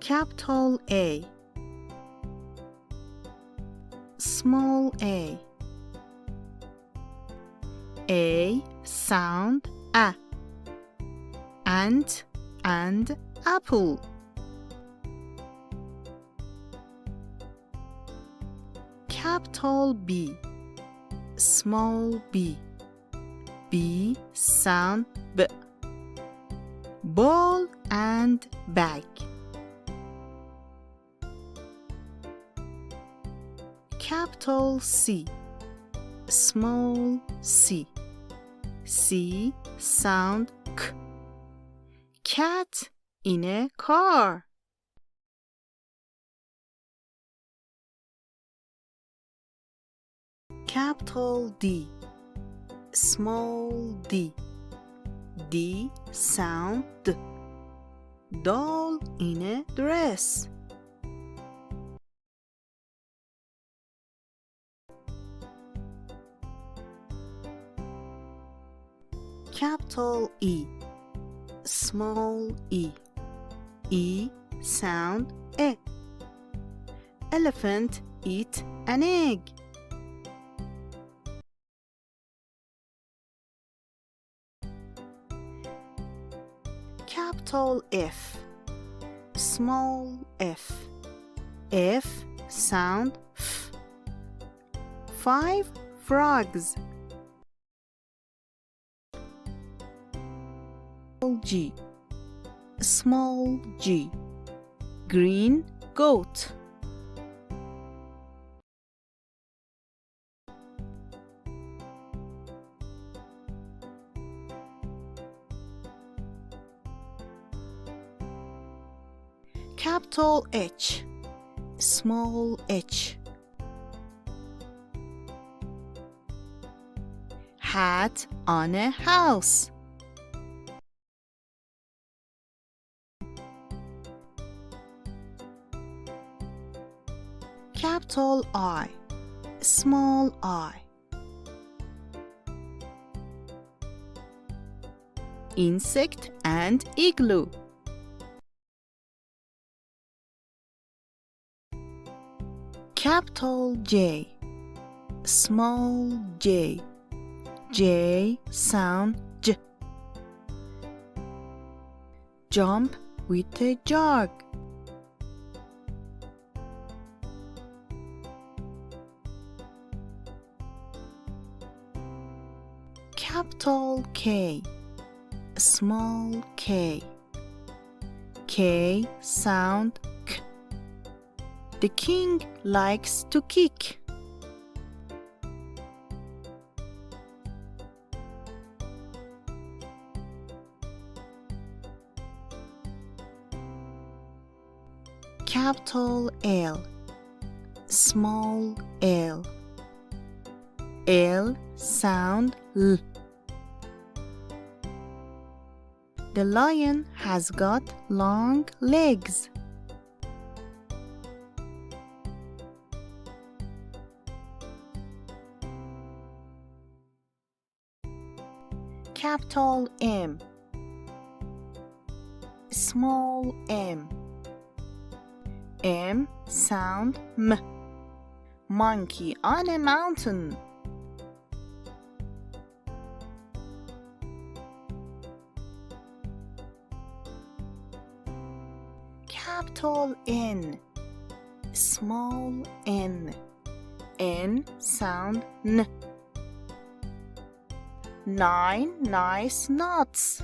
Capital A, small a. A sound a. Ant and apple. Capital B, small b. B sound b. Ball and bag. Capital C, small c. C sound k. Cat in a car. Capital D, small d. D sound d. Doll in a dress. Capital E, small e. E sound e. Elephant eat an egg. Capital F, small f. F sound f. 5 frogs. G, small g. Green goat. Capital H, small h. Hat on a house. Capital I, small I. Insect and igloo. Capital J, small j. J sound j. Jump with a jug. Capital K, small k. K sound k. The king likes to kick. Capital L, small l. L sound l. The lion has got long legs. Capital M, small m. M sound m. Monkey on a mountain. Capital N, small n. N sound n. 9 nice nuts.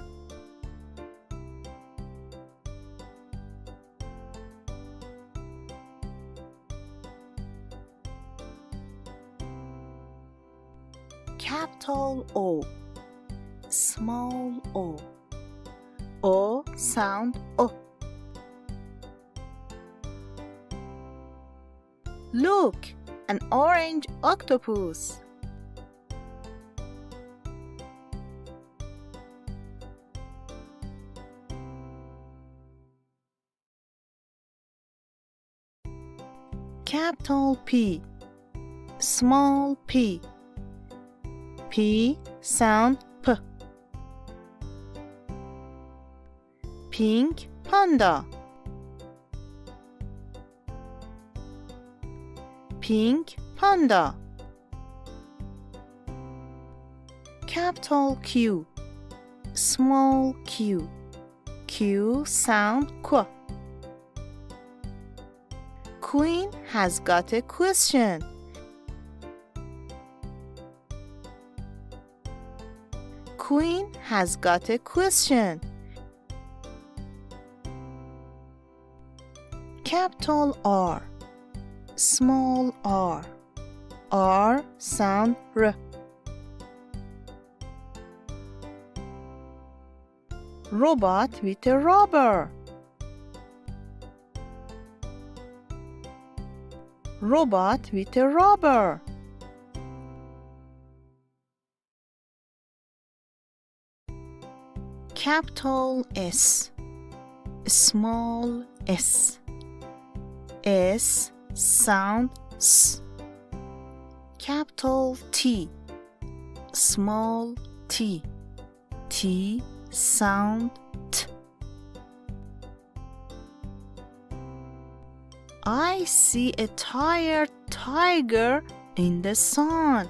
Capital O, small o. O sound o. Look, an orange octopus. Capital P, small p. P sound p. Pink panda. Pink panda. Capital Q, small q. Q sound Q. Queen has got a question. Queen has got a question. Capital R, small r. R sound R. Robot with a rubber. Robot with a rubber. Capital S, small s. S sound S. Capital T, small t. T sound T. I see a tired tiger in the sun.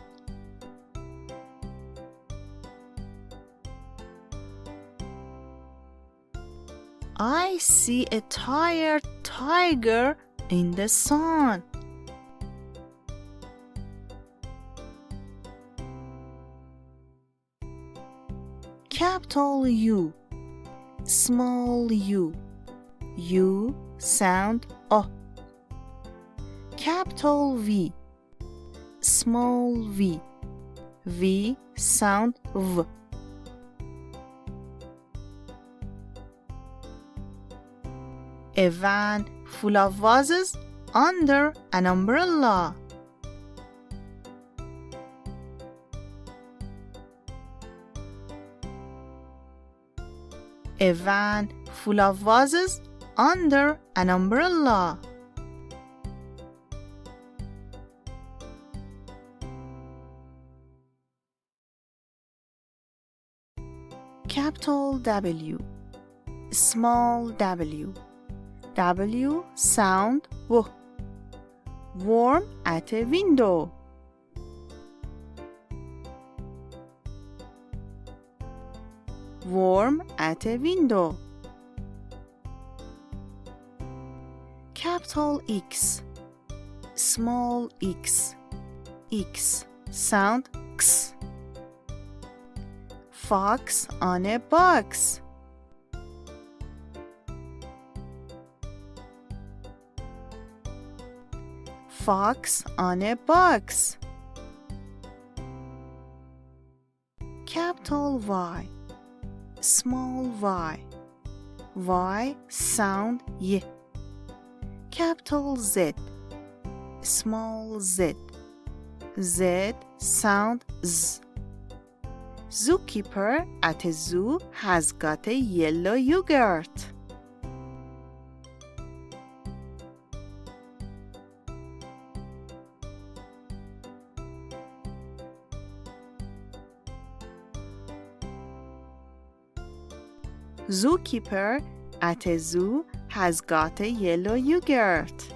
I see a tired tiger in the sun. Capital U, small u. U sound O. Capital V, small v. V sound V. A van full of vases under an umbrella. A van full of vases under an umbrella. Capital W, small w. W sound W. Worm at a window. Worm at a window. Capital X, small x. X sound X. Fox on a box. Fox on a box. Capital Y, small y. Y sound Y. Capital Z, small z. Z sound Z. Zookeeper at a zoo has got a yellow yogurt. Zookeeper at a zoo has got a yellow yogurt.